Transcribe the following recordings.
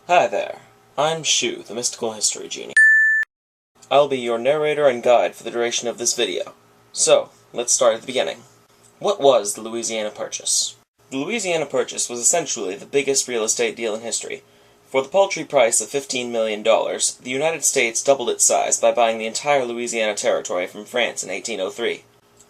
Hi there, I'm Shu, the Mystical History Genie. I'll be your narrator and guide for the duration of this video. So, let's start at the beginning. What was the Louisiana Purchase? The Louisiana Purchase was essentially the biggest real estate deal in history. For the paltry price of $15 million, the United States doubled its size by buying the entire Louisiana Territory from France in 1803.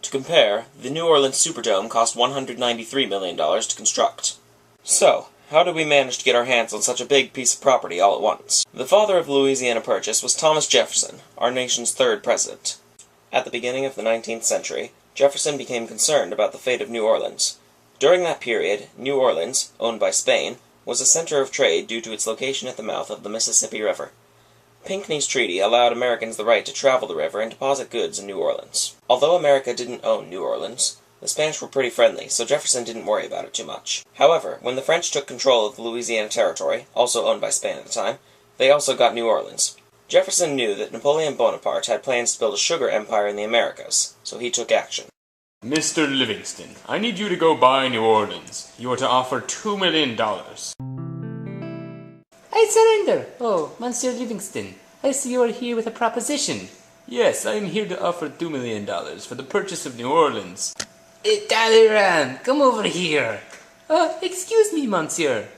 To compare, the New Orleans Superdome cost $193 million to construct. So, how did we manage to get our hands on such a big piece of property all at once? The father of the Louisiana Purchase was Thomas Jefferson, our nation's third president. At the beginning of the 19th century, Jefferson became concerned about the fate of New Orleans. During that period, New Orleans, owned by Spain, was a center of trade due to its location at the mouth of the Mississippi River. Pinckney's treaty allowed Americans the right to travel the river and deposit goods in New Orleans. Although America didn't own New Orleans, the Spanish were pretty friendly, so Jefferson didn't worry about it too much. However, when the French took control of the Louisiana Territory, also owned by Spain at the time, they also got New Orleans. Jefferson knew that Napoleon Bonaparte had plans to build a sugar empire in the Americas, so he took action. Mr. Livingston, I need you to go buy New Orleans. You are to offer $2 million. I surrender. Oh, Monsieur Livingston, I see you are here with a proposition. Yes, I am here to offer $2 million for the purchase of New Orleans. Talleyrand, come over here. Excuse me, monsieur.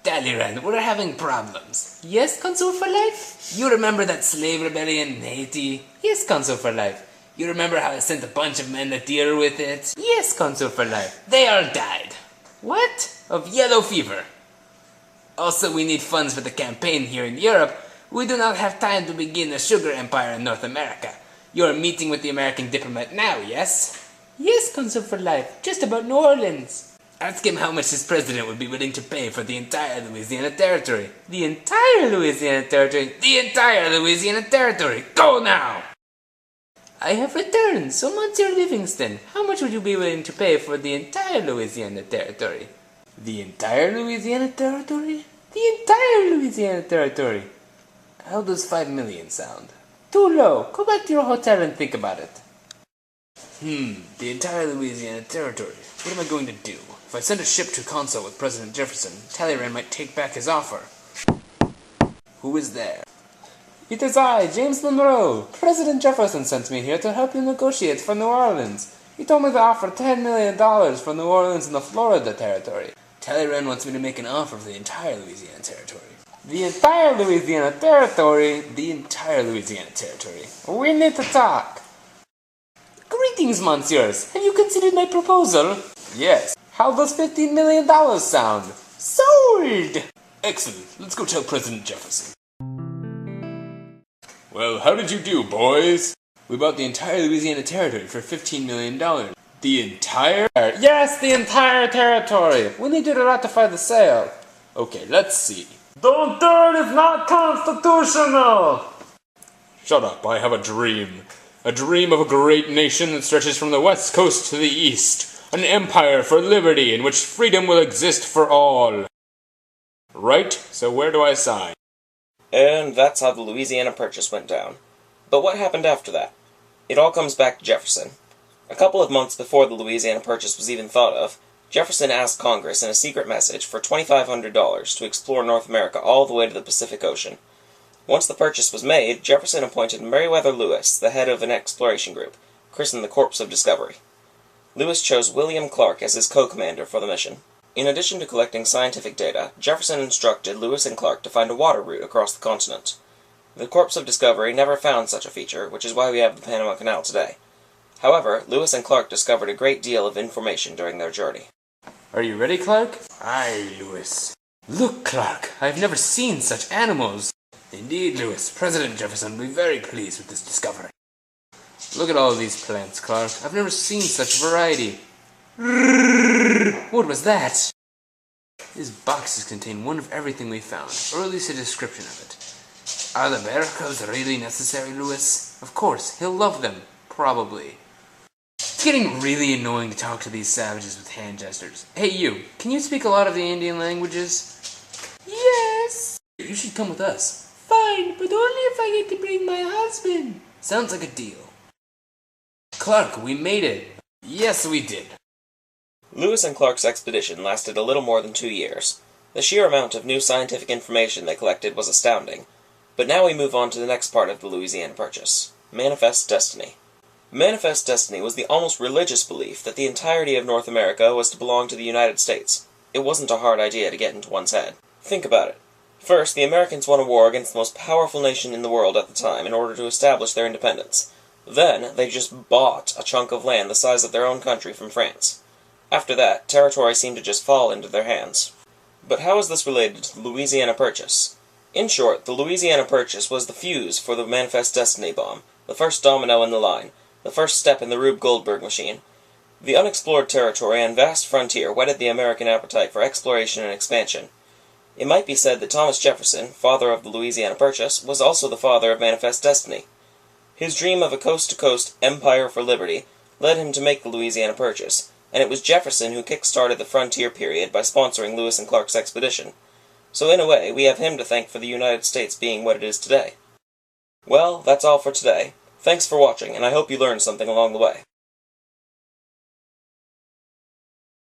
Talleyrand, we're having problems. Yes, Consul for Life? You remember that slave rebellion in Haiti? Yes, Consul for Life. You remember how I sent a bunch of men to deal with it? Yes, Consul for Life. They all died. What? Of yellow fever. Also, we need funds for the campaign here in Europe. We do not have time to begin a sugar empire in North America. You are meeting with the American diplomat now, yes? Yes, Consul for Life. Just about New Orleans. Ask him how much his president would be willing to pay for the entire Louisiana Territory. The entire Louisiana Territory? The entire Louisiana Territory! Go now! I have returned, so Monsieur Livingston, how much would you be willing to pay for the entire Louisiana Territory? The entire Louisiana Territory? The entire Louisiana Territory! How does 5 million sound? Too low. Go back to your hotel and think about it. The entire Louisiana Territory. What am I going to do? If I send a ship to consult with President Jefferson, Talleyrand might take back his offer. Who is there? It is I, James Monroe. President Jefferson sent me here to help you negotiate for New Orleans. He told me to offer $10 million for New Orleans and the Florida Territory. Talleyrand wants me to make an offer for the entire Louisiana Territory. The entire Louisiana Territory? The entire Louisiana Territory. We need to talk. Greetings, monsieurs. Have you considered my proposal? Yes. How does $15 million sound? Sold! Excellent. Let's go tell President Jefferson. Well, how did you do, boys? We bought the entire Louisiana Territory for $15 million. The entire? Yes, the entire territory. We need you to ratify the sale. Okay, let's see. Don't do it, it's not constitutional! Shut up, I have a dream. A dream of a great nation that stretches from the west coast to the east. An empire for liberty in which freedom will exist for all. Right? So where do I sign? And that's how the Louisiana Purchase went down. But what happened after that? It all comes back to Jefferson. A couple of months before the Louisiana Purchase was even thought of, Jefferson asked Congress in a secret message for $2,500 to explore North America all the way to the Pacific Ocean. Once the purchase was made, Jefferson appointed Meriwether Lewis, the head of an exploration group, christened the Corps of Discovery. Lewis chose William Clark as his co-commander for the mission. In addition to collecting scientific data, Jefferson instructed Lewis and Clark to find a water route across the continent. The Corps of Discovery never found such a feature, which is why we have the Panama Canal today. However, Lewis and Clark discovered a great deal of information during their journey. Are you ready, Clark? Aye, Lewis. Look, Clark, I've never seen such animals. Indeed, Lewis. President Jefferson will be very pleased with this discovery. Look at all these plants, Clark. I've never seen such variety. What was that? These boxes contain one of everything we found, or at least a description of it. Are the miracles really necessary, Lewis? Of course, he'll love them. Probably. It's getting really annoying to talk to these savages with hand gestures. Hey you, can you speak a lot of the Indian languages? Yes! You should come with us. Fine! fine, but only if I get to bring my husband. Sounds like a deal. Clark, we made it. Yes, we did. Lewis and Clark's expedition lasted a little more than 2 years. The sheer amount of new scientific information they collected was astounding. But now we move on to the next part of the Louisiana Purchase: Manifest Destiny. Manifest Destiny was the almost religious belief that the entirety of North America was to belong to the United States. It wasn't a hard idea to get into one's head. Think about it. First, the Americans won a war against the most powerful nation in the world at the time in order to establish their independence. Then, they just bought a chunk of land the size of their own country from France. After that, territory seemed to just fall into their hands. But how is this related to the Louisiana Purchase? In short, the Louisiana Purchase was the fuse for the Manifest Destiny bomb, the first domino in the line, the first step in the Rube Goldberg machine. The unexplored territory and vast frontier whetted the American appetite for exploration and expansion. It might be said that Thomas Jefferson, father of the Louisiana Purchase, was also the father of Manifest Destiny. His dream of a coast-to-coast empire for liberty led him to make the Louisiana Purchase, and it was Jefferson who kick-started the frontier period by sponsoring Lewis and Clark's expedition. So in a way, we have him to thank for the United States being what it is today. Well, that's all for today. Thanks for watching, and I hope you learned something along the way.